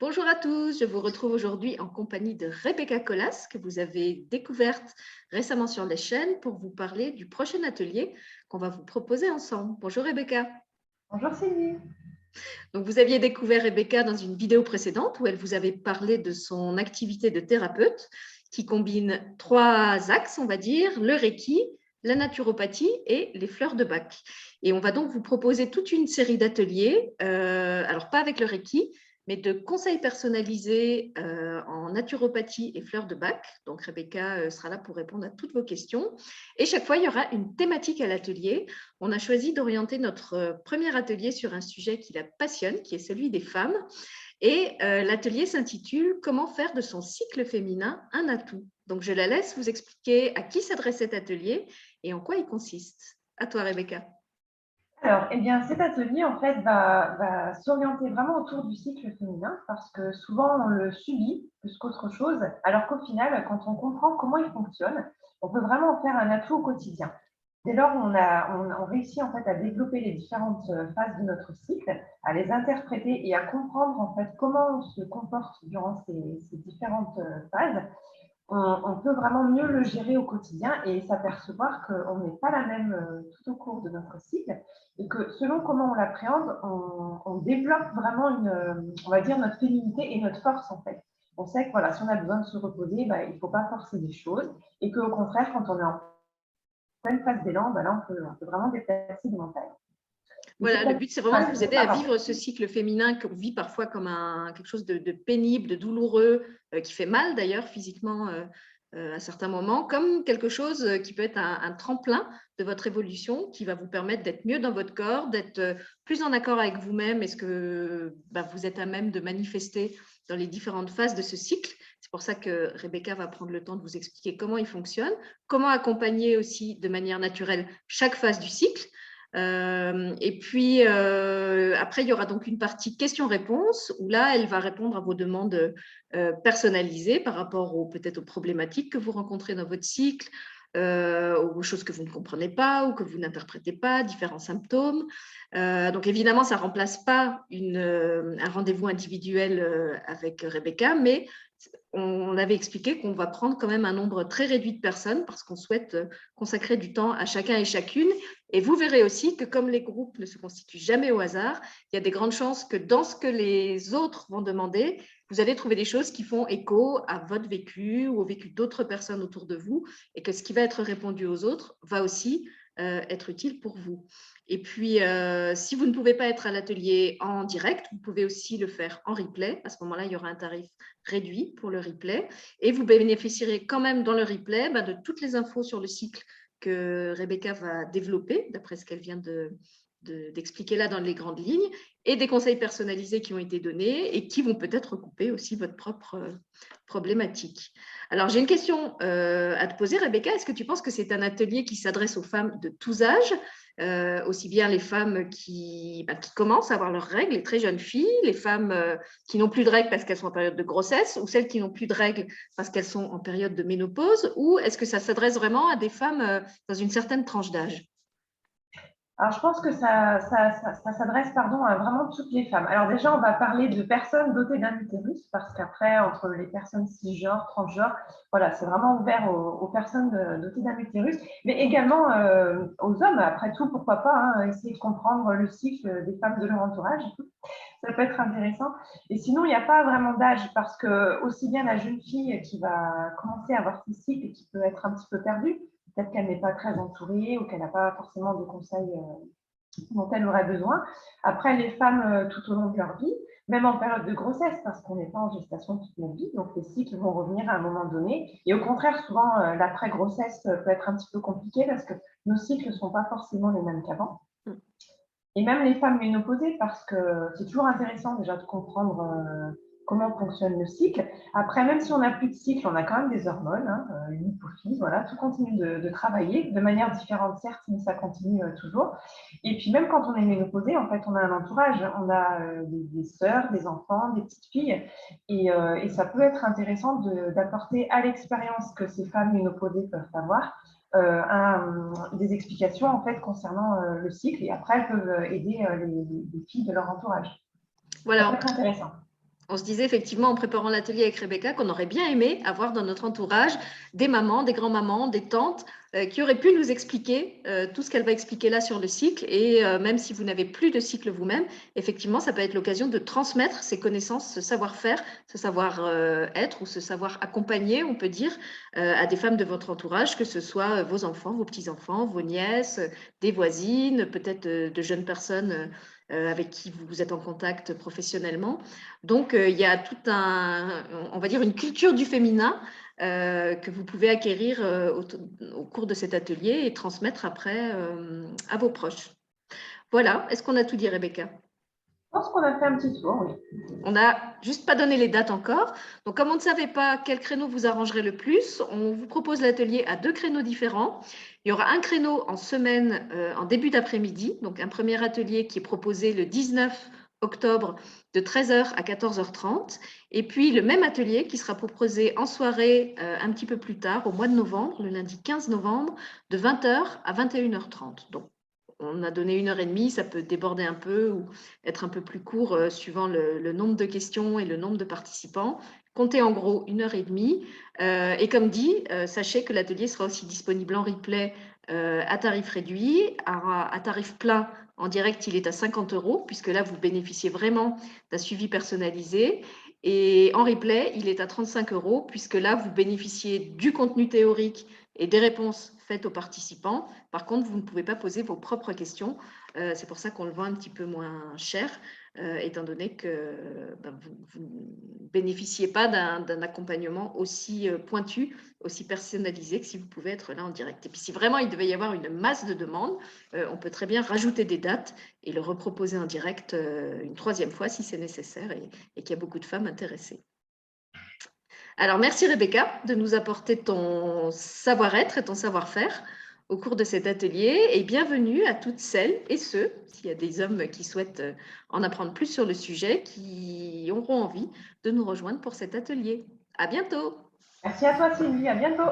Bonjour à tous, je vous retrouve aujourd'hui en compagnie de Rebecca Colas, que vous avez découverte récemment sur les chaînes pour vous parler du prochain atelier qu'on va vous proposer ensemble. Bonjour Rebecca. Bonjour Sylvie. Donc, vous aviez découvert Rebecca dans une vidéo précédente où elle vous avait parlé de son activité de thérapeute qui combine trois axes, on va dire, le Reiki, la naturopathie et les fleurs de Bach. Et on va donc vous proposer toute une série d'ateliers, alors pas avec le Reiki, mais de conseils personnalisés en naturopathie et fleurs de Bach. Donc, Rebecca sera là pour répondre à toutes vos questions. Et chaque fois, il y aura une thématique à l'atelier. On a choisi d'orienter notre premier atelier sur un sujet qui la passionne, qui est celui des femmes. Et l'atelier s'intitule « Comment faire de son cycle féminin un atout ». Donc, je la laisse vous expliquer à qui s'adresse cet atelier et en quoi il consiste. À toi, Rebecca. Alors, eh bien, cet atelier, en fait, va s'orienter vraiment autour du cycle féminin parce que souvent, on le subit plus qu'autre chose, alors qu'au final, quand on comprend comment il fonctionne, on peut vraiment en faire un atout au quotidien. Dès lors, on réussit en fait à développer les différentes phases de notre cycle, à les interpréter et à comprendre en fait comment on se comporte durant ces différentes phases. On peut vraiment mieux le gérer au quotidien et s'apercevoir qu'on n'est pas la même tout au cours de notre cycle et que selon comment on l'appréhende, on développe vraiment on va dire notre féminité et notre force en fait. On sait que voilà, si on a besoin de se reposer, bah, il ne faut pas forcer les choses et qu'au contraire, quand on est en pleine phase d'élan, bah, là, on peut vraiment déplacer des montagnes. Voilà, le but, c'est vraiment de vous aider à Pardon. vivre ce cycle féminin qu'on vit parfois comme quelque chose de pénible, de douloureux, qui fait mal d'ailleurs physiquement à certains moments, comme quelque chose qui peut être un tremplin de votre évolution, qui va vous permettre d'être mieux dans votre corps, d'être plus en accord avec vous-même et ce que vous êtes à même de manifester dans les différentes phases de ce cycle. C'est pour ça que Rebecca va prendre le temps de vous expliquer comment il fonctionne, comment accompagner aussi de manière naturelle chaque phase du cycle. Et puis, après, il y aura donc une partie questions-réponses où là, elle va répondre à vos demandes personnalisées par rapport peut-être aux problématiques que vous rencontrez dans votre cycle, aux choses que vous ne comprenez pas ou que vous n'interprétez pas, différents symptômes. Donc, évidemment, ça ne remplace pas un rendez-vous individuel avec Rebecca, mais on avait expliqué qu'on va prendre quand même un nombre très réduit de personnes parce qu'on souhaite consacrer du temps à chacun et chacune. Et vous verrez aussi que comme les groupes ne se constituent jamais au hasard, il y a des grandes chances que dans ce que les autres vont demander, vous allez trouver des choses qui font écho à votre vécu ou au vécu d'autres personnes autour de vous et que ce qui va être répondu aux autres va aussi être utile pour vous. Et puis, si vous ne pouvez pas être à l'atelier en direct, vous pouvez aussi le faire en replay. À ce moment-là, il y aura un tarif réduit pour le replay. Et vous bénéficierez quand même dans le replay de toutes les infos sur le cycle que Rebecca va développer, d'après ce qu'elle vient d'expliquer là dans les grandes lignes, et des conseils personnalisés qui ont été donnés et qui vont peut-être recouper aussi votre propre problématique. Alors, j'ai une question à te poser, Rebecca. Est-ce que tu penses que c'est un atelier qui s'adresse aux femmes de tous âges, aussi bien les femmes qui commencent à avoir leurs règles, les très jeunes filles, les femmes qui n'ont plus de règles parce qu'elles sont en période de grossesse, ou celles qui n'ont plus de règles parce qu'elles sont en période de ménopause, ou est-ce que ça s'adresse vraiment à des femmes dans une certaine tranche d'âge? Alors, je pense que ça s'adresse à vraiment toutes les femmes. Alors déjà, on va parler de personnes dotées d'un utérus, parce qu'après, entre les personnes cisgenres, transgenres, voilà, c'est vraiment ouvert aux personnes dotées d'un utérus, mais également aux hommes. Après tout, pourquoi pas essayer de comprendre le cycle des femmes de leur entourage. Ça peut être intéressant. Et sinon, il n'y a pas vraiment d'âge, parce que aussi bien la jeune fille qui va commencer à avoir ses cycles et qui peut être un petit peu perdue, peut-être qu'elle n'est pas très entourée ou qu'elle n'a pas forcément de conseils dont elle aurait besoin. Après, les femmes tout au long de leur vie, même en période de grossesse, parce qu'on n'est pas en gestation toute notre vie, donc les cycles vont revenir à un moment donné. Et au contraire, souvent, l'après-grossesse peut être un petit peu compliqué parce que nos cycles ne sont pas forcément les mêmes qu'avant. Et même les femmes ménopausées, parce que c'est toujours intéressant déjà de comprendre comment fonctionne le cycle. Après, même si on n'a plus de cycle, on a quand même des hormones, une hypophyse, voilà, tout continue de travailler de manière différente, certes, mais ça continue toujours. Et puis même quand on est ménopausée, en fait, on a un entourage, on a des sœurs, des enfants, des petites filles, et ça peut être intéressant d'apporter à l'expérience que ces femmes ménopausées peuvent avoir des explications en fait concernant le cycle, et après elles peuvent aider les filles de leur entourage. Voilà. Ça peut être intéressant. On se disait effectivement en préparant l'atelier avec Rebecca qu'on aurait bien aimé avoir dans notre entourage des mamans, des grands-mamans, des tantes qui auraient pu nous expliquer tout ce qu'elle va expliquer là sur le cycle. Et même si vous n'avez plus de cycle vous-même, effectivement, ça peut être l'occasion de transmettre ces connaissances, ce savoir-faire, ce savoir-être ou ce savoir accompagner, on peut dire, à des femmes de votre entourage, que ce soit vos enfants, vos petits-enfants, vos nièces, des voisines, peut-être de jeunes personnes avec qui vous êtes en contact professionnellement. Donc, il y a tout on va dire, une culture du féminin que vous pouvez acquérir au cours de cet atelier et transmettre après à vos proches. Voilà, est-ce qu'on a tout dit, Rebecca? Je pense qu'on a fait un petit tour, oui. On n'a juste pas donné les dates encore. Donc, comme on ne savait pas quel créneau vous arrangerait le plus, on vous propose l'atelier à 2 créneaux différents. Il y aura un créneau en semaine, en début d'après-midi, donc un premier atelier qui est proposé le 19 octobre de 13h à 14h30. Et puis, le même atelier qui sera proposé en soirée un petit peu plus tard, au mois de novembre, le lundi 15 novembre, de 20h à 21h30. Donc, on a donné 1h30, ça peut déborder un peu ou être un peu plus court suivant le nombre de questions et le nombre de participants. Comptez en gros 1h30. Et comme dit, sachez que l'atelier sera aussi disponible en replay à tarif réduit. À tarif plein, en direct, il est à 50 €, puisque là, vous bénéficiez vraiment d'un suivi personnalisé. Et en replay, il est à 35 €, puisque là, vous bénéficiez du contenu théorique et des réponses faites aux participants. Par contre, vous ne pouvez pas poser vos propres questions. C'est pour ça qu'on le vend un petit peu moins cher, étant donné que vous ne bénéficiez pas d'un accompagnement aussi pointu, aussi personnalisé que si vous pouvez être là en direct. Et puis, si vraiment il devait y avoir une masse de demandes, on peut très bien rajouter des dates et le reproposer en direct une 3e fois si c'est nécessaire et qu'il y a beaucoup de femmes intéressées. Alors, merci Rebecca de nous apporter ton savoir-être et ton savoir-faire au cours de cet atelier et bienvenue à toutes celles et ceux, s'il y a des hommes qui souhaitent en apprendre plus sur le sujet, qui auront envie de nous rejoindre pour cet atelier. À bientôt. Merci à toi, Sylvie. À bientôt.